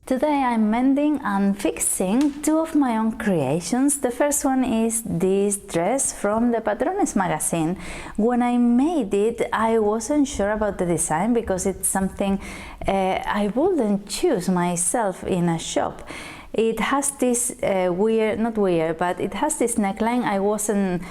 Today I'm mending and fixing two of my own creations. The first one is this dress from the Patrones magazine. When I made it, I wasn't sure about the design because it's something I wouldn't choose myself in a shop. It has this not weird, but it has this neckline I wasn't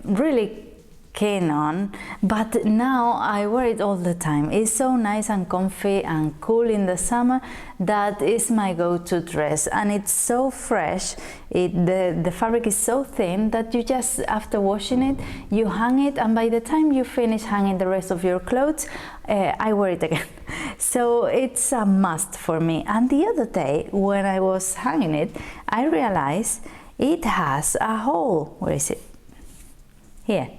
really keen on, but now I wear it all the time. It's so nice and comfy and cool in the summer. That is my go-to dress, and it's so fresh. The fabric is so thin that you just, after washing it, you hang it, and by the time you finish hanging the rest of your clothes, I wear it again. So it's a must for me. And the other day when I was hanging it, I realized it has a hole. Where is it? Here.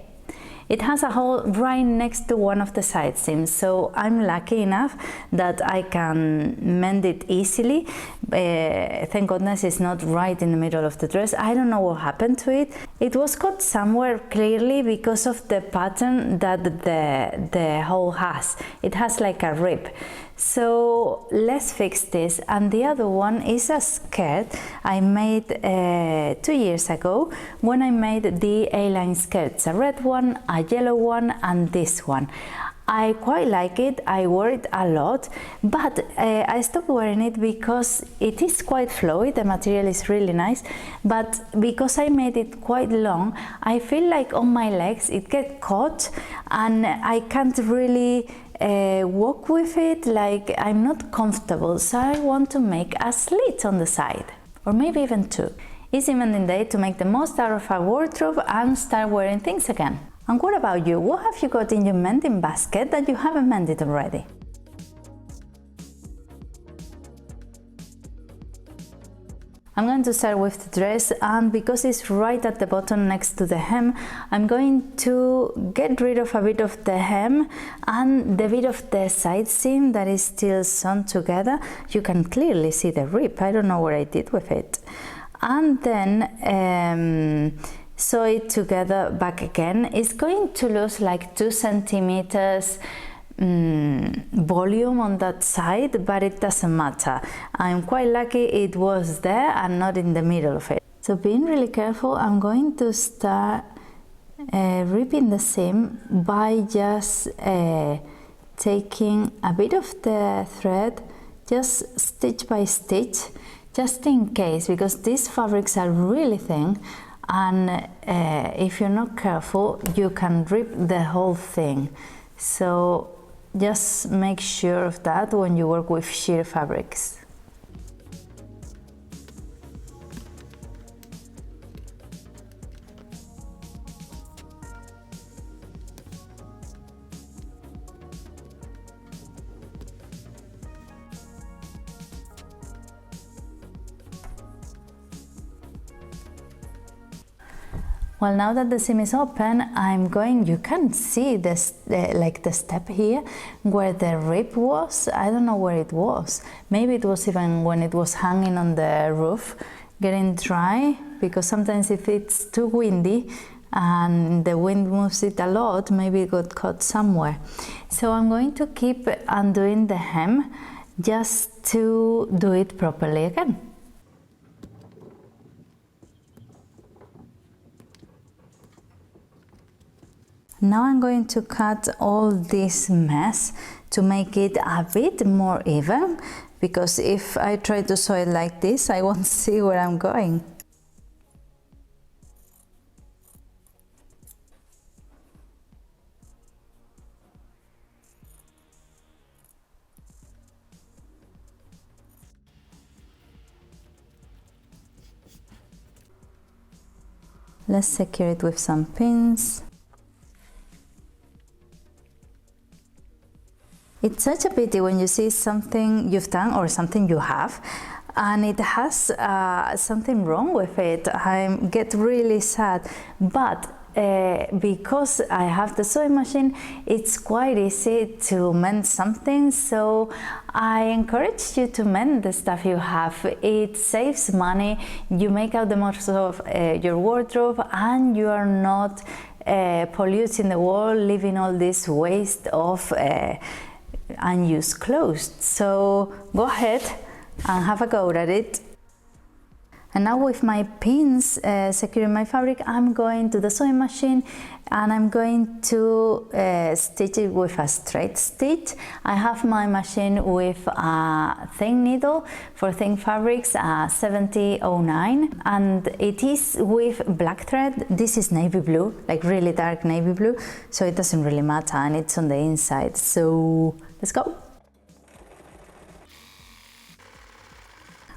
It has a hole right next to one of the side seams, so I'm lucky enough that I can mend it easily. Thank goodness it's not right in the middle of the dress. I don't know what happened to it. It was cut somewhere clearly because of the pattern that the hole has. It has like a rip. So let's fix this. And the other one is a skirt I made 2 years ago when I made the A-line skirts, a red one, a yellow one, and this one. I quite like it. I wear it a lot, but I stopped wearing it because it is quite flowy. The material is really nice, but because I made it quite long, I feel like on my legs it gets caught and I can't really walk with it. Like, I'm not comfortable, so I want to make a slit on the side, or maybe even two. Easy mending day to make the most out of a wardrobe and start wearing things again. And what about you? What have you got in your mending basket that you haven't mended already? I'm going to start with the dress, and because it's right at the bottom next to the hem, I'm going to get rid of a bit of the hem and the bit of the side seam that is still sewn together. You can clearly see the rip. I don't know what I did with it. And then sew it together back again. It's going to lose like 2 centimeters volume on that side, but it doesn't matter. I'm quite lucky it was there and not in the middle of it. So being really careful, I'm going to start ripping the seam by just taking a bit of the thread, just stitch by stitch, just in case, because these fabrics are really thin, and if you're not careful you can rip the whole thing. So just make sure of that when you work with sheer fabrics. Well, now that the seam is open, you can see this, like the step here where the rip was. I don't know where it was. Maybe it was even when it was hanging on the roof, getting dry, because sometimes if it's too windy and the wind moves it a lot, maybe it got caught somewhere. So I'm going to keep undoing the hem just to do it properly again. Now I'm going to cut all this mess to make it a bit more even, because if I try to sew it like this, I won't see where I'm going. Let's secure it with some pins. It's such a pity when you see something you've done or something you have and it has something wrong with it. I get really sad, but because I have the sewing machine, it's quite easy to mend something, so I encourage you to mend the stuff you have. It saves money, you make out the most of your wardrobe, and you are not polluting the world, leaving all this waste of unused clothes. So go ahead, and have a go at it. And now with my pins securing my fabric, I'm going to the sewing machine and I'm going to stitch it with a straight stitch. I have my machine with a thin needle for thin fabrics, 7009, and it is with black thread. This is navy blue, like really dark navy blue, so it doesn't really matter, and it's on the inside. So let's go.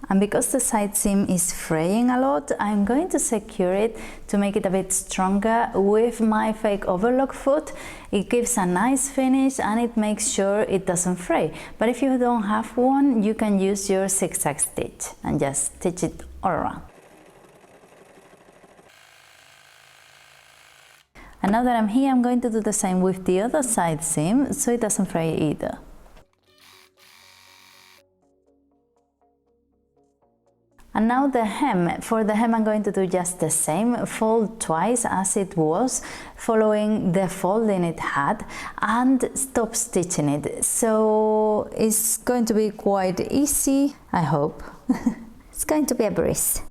And because the side seam is fraying a lot, I'm going to secure it to make it a bit stronger with my fake overlock foot. It gives a nice finish and it makes sure it doesn't fray. But if you don't have one, you can use your zigzag stitch and just stitch it all around. And now that I'm here, I'm going to do the same with the other side seam so it doesn't fray either. And now the hem. For the hem I'm going to do just the same, fold twice as it was, following the folding it had, and stop stitching it. So it's going to be quite easy, I hope. It's going to be a breeze.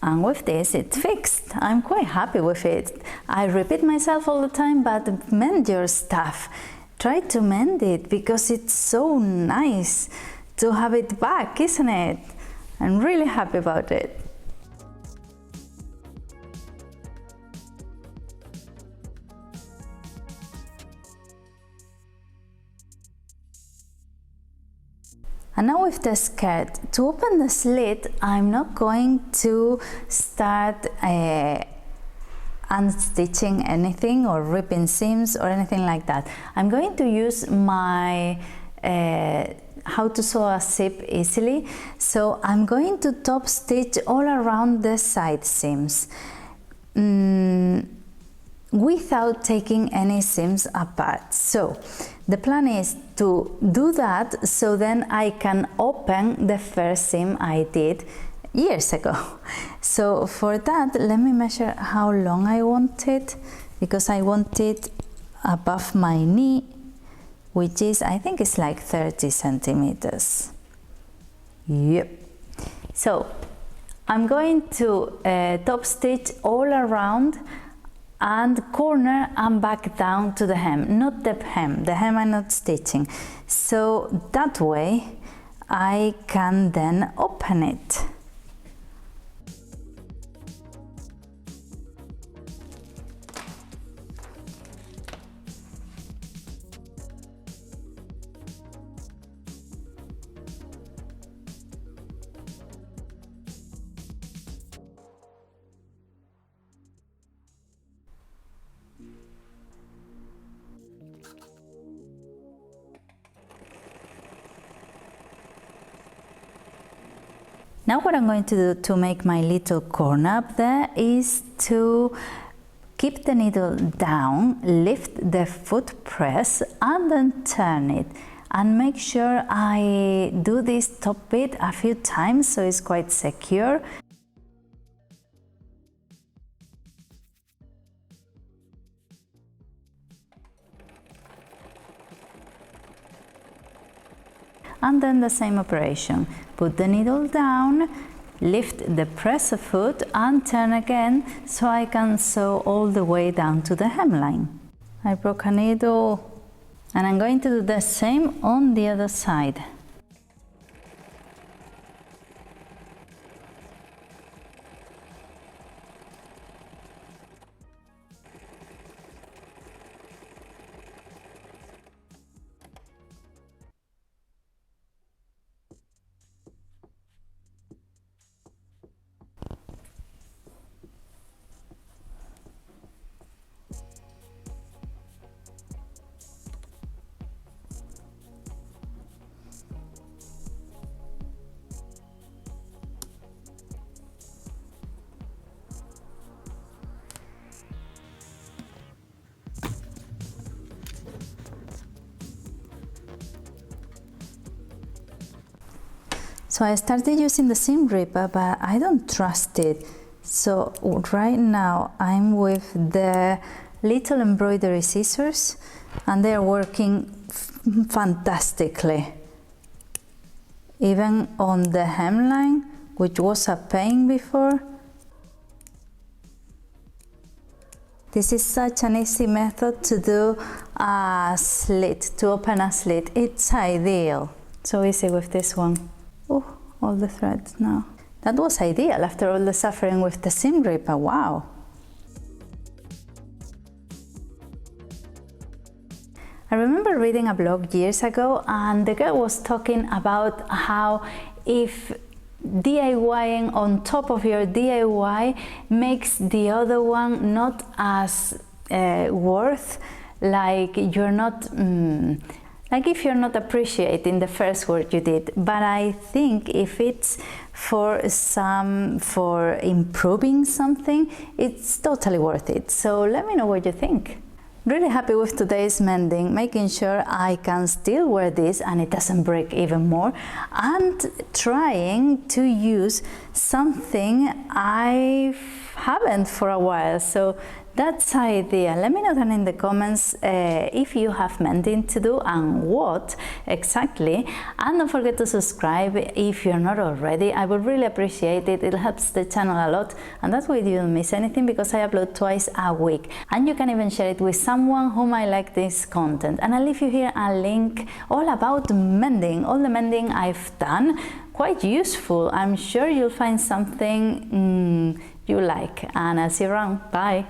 And with this, it's fixed. I'm quite happy with it. I repeat myself all the time, but mend your stuff. Try to mend it because it's so nice to have it back, isn't it? I'm really happy about it. And now with the skirt, to open the slit, I'm not going to start unstitching anything or ripping seams or anything like that. I'm going to use my how to sew a zip easily. So I'm going to top stitch all around the side seams without taking any seams apart. So the plan is to do that so then I can open the first seam I did years ago. So for that, let me measure how long I want it, because I want it above my knee, which is, I think it's like 30 centimeters. Yep. So I'm going to top stitch all around and corner and back down to the hem, not the hem I'm not stitching. So that way I can then open it. Now what I'm going to do to make my little corner up there is to keep the needle down, lift the foot press and then turn it, and make sure I do this top bit a few times so it's quite secure. And then the same operation. Put the needle down, lift the presser foot and turn again so I can sew all the way down to the hemline. I broke a needle and I'm going to do the same on the other side. So I started using the seam ripper, but I don't trust it. So right now I'm with the little embroidery scissors and they're working fantastically. Even on the hemline, which was a pain before. This is such an easy method to do a slit, to open a slit. It's ideal. So easy with this one. Oh, all the threads now. That was ideal after all the suffering with the seam ripper, wow. I remember reading a blog years ago and the girl was talking about how if DIYing on top of your DIY makes the other one not as worth, like you're not like if you're not appreciating the first work you did. But I think if it's for improving something, it's totally worth it. So let me know what you think. Really happy with today's mending, making sure I can still wear this and it doesn't break even more, and trying to use something I haven't for a while. So that's the idea. Let me know down in the comments if you have mending to do and what exactly, and don't forget to subscribe if you're not already. I would really appreciate it. It helps the channel a lot, and that way you don't miss anything because I upload twice a week, and you can even share it with someone who might like this content. And I'll leave you here a link all about mending, all the mending I've done. Quite useful. I'm sure you'll find something you like, and I'll see you around. Bye.